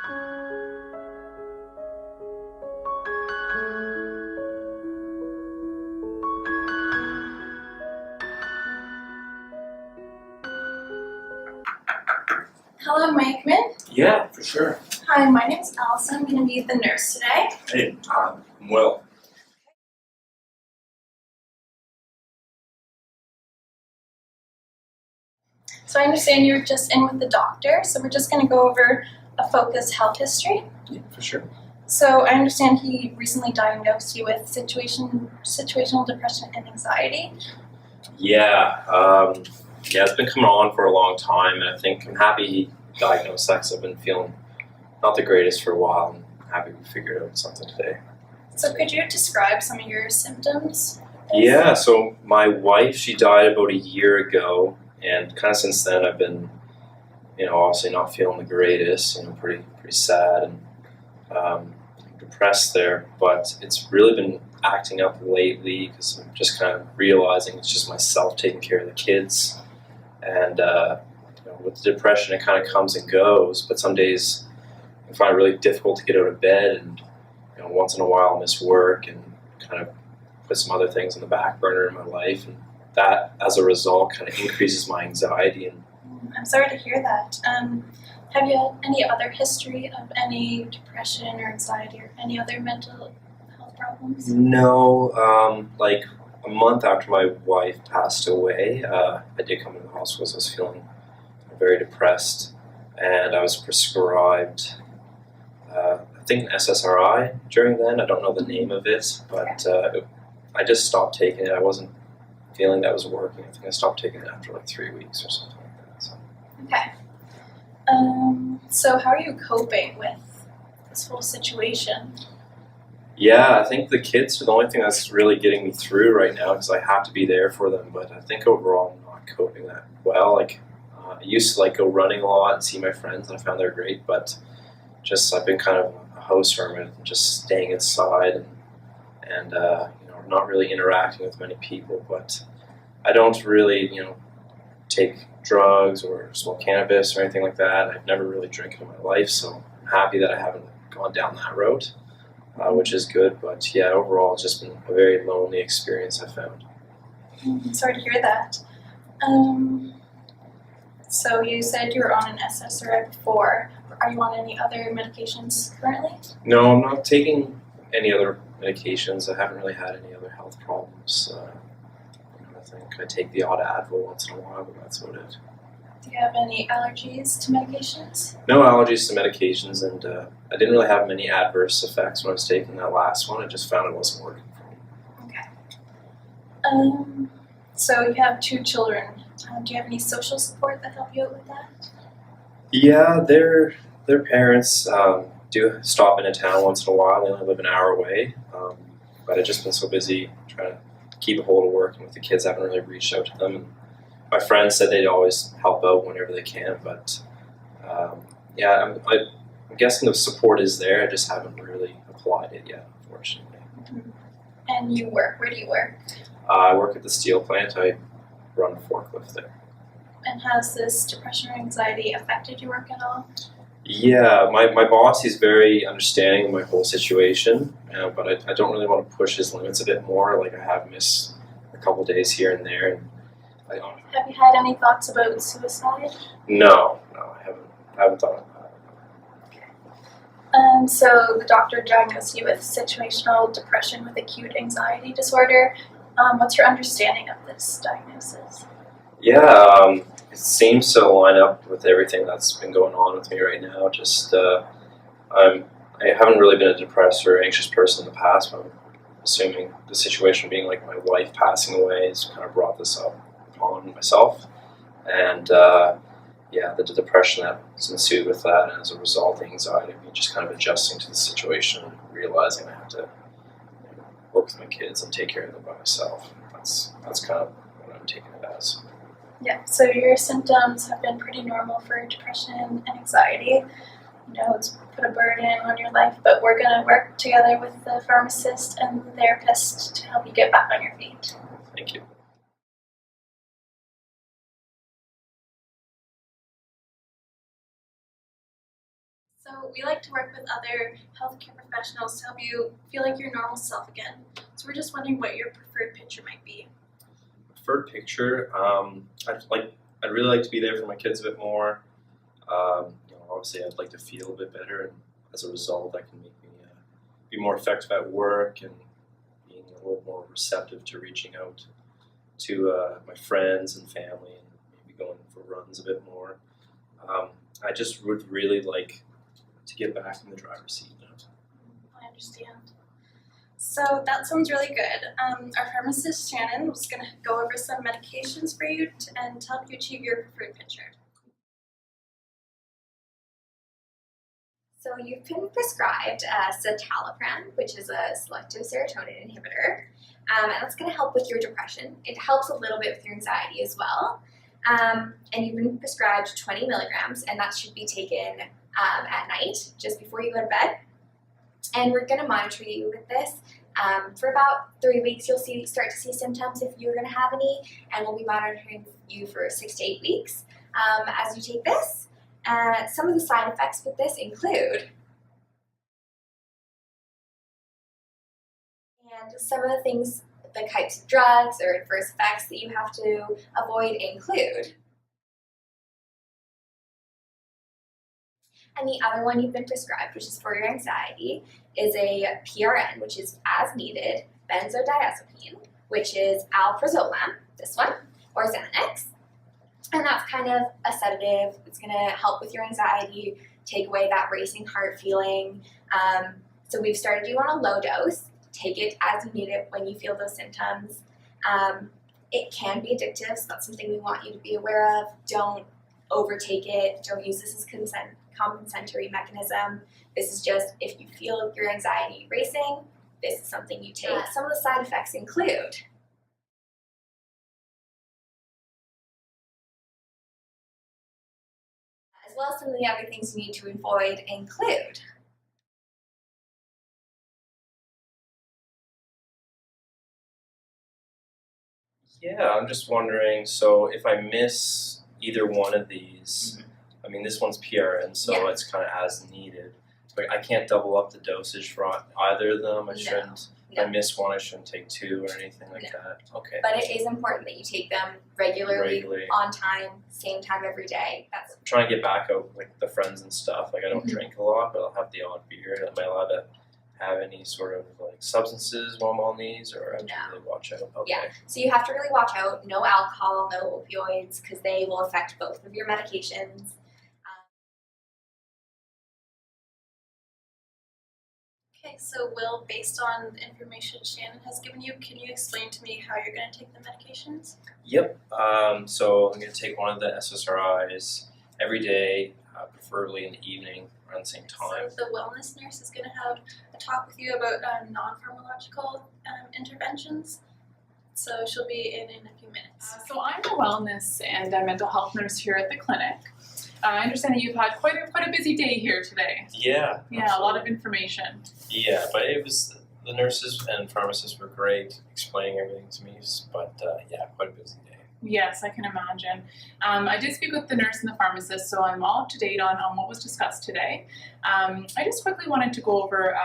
Hello, may I come in? Yeah, for sure. Hi, my name is Allison. I'm going to be the nurse today. Hey, I'm well. So I understand you were just in with the doctor, so we're just going to go over a focused health history. Yeah, for sure. So I understand he recently diagnosed you with situational depression and anxiety. Yeah, it's been coming on for a long time, and I think I'm happy he diagnosed that 'cause I've been feeling not the greatest for a while, and I'm happy we figured out something today. So could you describe some of your symptoms? Yeah, so my wife, she died about a year ago, and kind of since then I've been, obviously not feeling the greatest, pretty sad and depressed there, but it's really been acting up lately because I'm just kind of realizing it's just myself taking care of the kids, and with the depression it kind of comes and goes, but some days I find it really difficult to get out of bed, and once in a while I miss work and kind of put some other things on the back burner in my life, and that as a result kind of increases my anxiety. And I'm sorry to hear that. Have you had any other history of any depression or anxiety or any other mental health problems? no, like a month after my wife passed away, I did come to the hospital because I was feeling very depressed, and I was prescribed I think an SSRI during then. I don't know the name of it, but I just stopped taking it. I wasn't feeling that was working. I think I stopped taking it after like 3 weeks or something like that. So. Okay. So how are you coping with this whole situation? Yeah, I think the kids are the only thing that's really getting me through right now because I have to be there for them. But I think overall I'm not coping that well. I used to go running a lot and see my friends, and I found they're great. But I've been kind of a house hermit, just staying inside and not really interacting with many people. But I don't really take drugs or smoke cannabis or anything like that. I've never really drank in my life, so I'm happy that I haven't gone down that road, which is good. But yeah, overall, it's just been a very lonely experience, I found. I'm sorry to hear that. So you said you were on an SSRI before. Are you on any other medications currently? No, I'm not taking any other medications. I haven't really had any other health problems. I think I take the odd Advil once in a while, but that's about it. Do you have any allergies to medications? No allergies to medications, and I didn't really have many adverse effects when I was taking that last one. I just found it wasn't working for me. Okay. So you have 2 children. Do you have any social support that help you out with that? Yeah, their parents do stop into town once in a while. They only live an hour away, but I've just been so busy trying to keep a hold of work, and with the kids, I haven't really reached out to them. And my friends said they'd always help out whenever they can, but I'm guessing the support is there. I just haven't really applied it yet, unfortunately. Mm-hmm. And you work? Where do you work? I work at the steel plant. I run a forklift there. And has this depression or anxiety affected your work at all? Yeah, my boss, he's very understanding of my whole situation, but I don't really want to push his limits a bit more. I have missed a couple days here and there. And have you had any thoughts about suicide? No, I haven't thought about that. So the doctor diagnosed you with situational depression with acute anxiety disorder. What's your understanding of this diagnosis? Yeah, it seems to line up with everything that's been going on with me right now. I haven't really been a depressed or anxious person in the past, but I'm assuming the situation being like my wife passing away has kind of brought this up upon myself. And the depression that's ensued with that, and as a result, the anxiety of me just kind of adjusting to the situation and realizing I have to work with my kids and take care of them by myself. That's kind of what I'm taking it as. Yeah, so your symptoms have been pretty normal for depression and anxiety. It's put a burden on your life, but we're going to work together with the pharmacist and the therapist to help you get back on your feet. Thank you. So we like to work with other healthcare professionals to help you feel like your normal self again. So we're just wondering what your preferred picture might be. Preferred picture, I'd really like to be there for my kids a bit more. Obviously, I'd like to feel a bit better, and as a result, that can make me be more effective at work and being a little more receptive to reaching out to my friends and family, and maybe going for runs a bit more. I just would really like to get back in the driver's seat now. I understand. So that sounds really good. Our pharmacist Shannon was going to go over some medications for you and to help you achieve your preferred picture. So you've been prescribed citalopram, which is a selective serotonin inhibitor, and that's going to help with your depression. It helps a little bit with your anxiety as well. And you've been prescribed 20 milligrams, and that should be taken at night, just before you go to bed. And we're going to monitor you with this. For about 3 weeks, you'll start to see symptoms if you're going to have any, and we'll be monitoring you for 6 to 8 weeks as you take this. Some of the side effects with this include, and some of the things, the types of drugs or adverse effects that you have to avoid include. And the other one you've been prescribed, which is for your anxiety, is a PRN, which is as needed, benzodiazepine, which is alprazolam, this one, or Xanax. And that's kind of a sedative. It's going to help with your anxiety, take away that racing heart feeling. So we've started you on a low dose. Take it as you need it when you feel those symptoms. It can be addictive, so that's something we want you to be aware of. Don't overtake it. Don't use this as compensatory mechanism. This is just if you feel your anxiety racing, this is something you take. Some of the side effects include as well as some of the other things you need to avoid include. Yeah, I'm just wondering, so if I miss either one of these, I mean, this one's PRN, so it's kind of as needed. But I can't double up the dosage for either of them. I shouldn't. If I miss one, I shouldn't take two or anything like that. Okay. But it is important that you take them regularly, on time, same time every day. That's trying to get back out with like the friends and stuff. Like I don't drink a lot, but I'll have the odd beer. Am I allowed to have any sort of like substances while I'm on these, or I have to really watch out? Okay. Yeah. So you have to really watch out. No alcohol, no opioids, because they will affect both of your medications. Okay, so Will, based on the information Shannon has given you, can you explain to me how you're going to take the medications? Yep. So I'm going to take one of the SSRIs every day, preferably in the evening around the same time. So the wellness nurse is going to have a talk with you about non-pharmacological interventions. So she'll be in a few minutes. So I'm a wellness and a mental health nurse here at the clinic. I understand that you've had quite a busy day here today. Yeah. Yeah, absolutely. A lot of information. Yeah, but it was, the nurses and pharmacists were great explaining everything to me, but quite a busy day. Yes, I can imagine. I did speak with the nurse and the pharmacist, so I'm all up to date on what was discussed today. I just quickly wanted to go over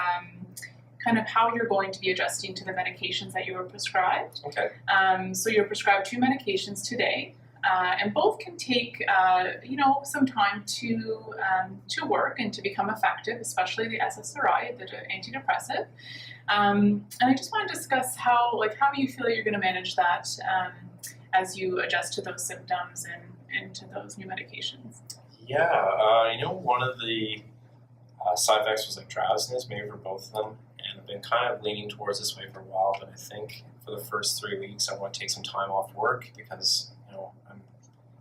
kind of how you're going to be adjusting to the medications that you were prescribed. Okay. So you're prescribed 2 medications today. And both can take, some time to work and to become effective, especially the SSRI, the antidepressant. And I just want to discuss how you feel you're going to manage that as you adjust to those symptoms and to those new medications. Yeah, one of the side effects was like drowsiness, maybe for both of them. And I've been kind of leaning towards this way for a while, but I think for the first 3 weeks I want to take some time off work because I'm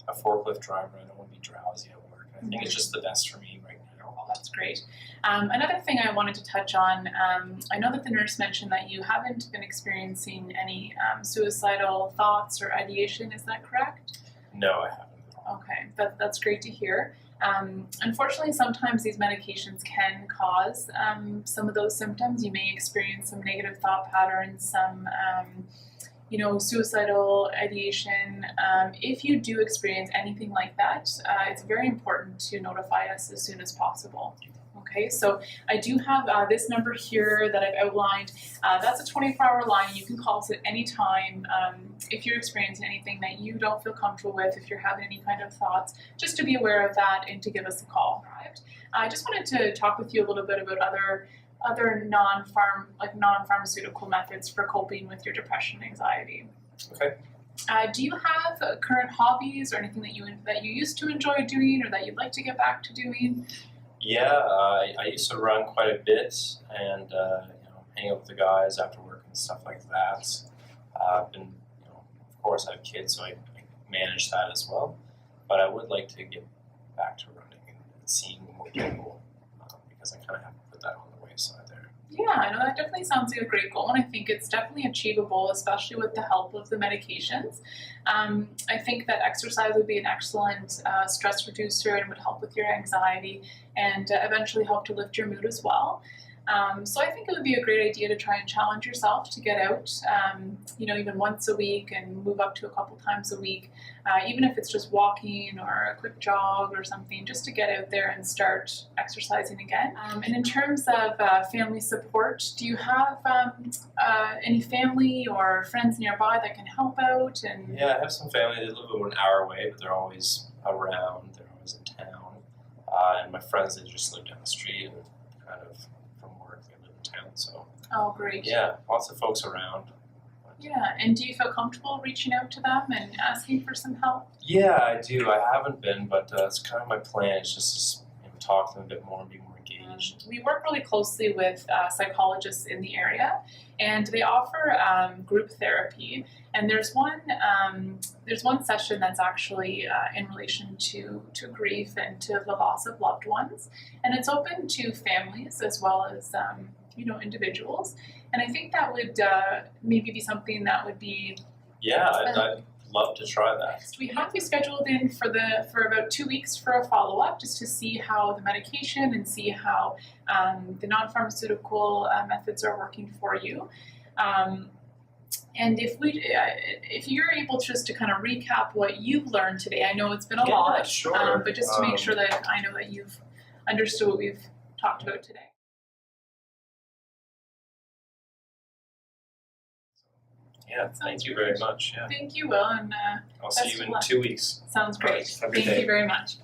a forklift driver. I don't want to be drowsy at work. I think it's just the best for me right now. Well, that's great. Another thing I wanted to touch on, I know that the nurse mentioned that you haven't been experiencing any suicidal thoughts or ideation. Is that correct? No, I haven't. Okay, that's great to hear. Unfortunately, sometimes these medications can cause some of those symptoms. You may experience some negative thought patterns, some suicidal ideation. If you do experience anything like that, it's very important to notify us as soon as possible. Okay, so I do have this number here that I've outlined. That's a 24-hour line. You can call us at any time if you're experiencing anything that you don't feel comfortable with, if you're having any kind of thoughts, just to be aware of that and to give us a call. I just wanted to talk with you a little bit about other non-pharmaceutical methods for coping with your depression and anxiety. Okay. Do you have current hobbies or anything that you used to enjoy doing or that you'd like to get back to doing? Yeah, I used to run quite a bit and hang out with the guys after work and stuff like that. I've been, of course, I have kids, so I manage that as well. But I would like to get back to running and seeing more people because I kind of have to put that on the wayside there. Yeah, I know that definitely sounds like a great goal, and I think it's definitely achievable, especially with the help of the medications. I think that exercise would be an excellent stress reducer and would help with your anxiety and eventually help to lift your mood as well. So I think it would be a great idea to try and challenge yourself to get out, even once a week and move up to a couple times a week, even if it's just walking or a quick jog or something, just to get out there and start exercising again. And in terms of family support, do you have any family or friends nearby that can help out? And Yeah, I have some family. They live about an hour away, but they're always around. They're always in town. And my friends, they just live down the street and kind of from work, they live in town. So Oh, great. yeah, lots of folks around. Yeah, and do you feel comfortable reaching out to them and asking for some help? Yeah, I do. I haven't been, but it's kind of my plan. Is just to talk to them a bit more and be more engaged. We work really closely with psychologists in the area, and they offer group therapy. And there's one session that's actually in relation to grief and to the loss of loved ones, and it's open to families as well as individuals. And I think that would maybe be something that would be. Yeah, I'd love to try that. We have you scheduled in for about 2 weeks for a follow-up, just to see how the medication and see how the non-pharmaceutical methods are working for you. And if you're able just to kind of recap what you've learned today, I know it's been a lot, sure. but just to make sure that I know that you've understood what we've talked about today. Yeah, thank you very much. Yeah, Thank you, Will, and I'll see best you of in luck. 2 weeks. Sounds All right, great. have a good Thank day. you very much.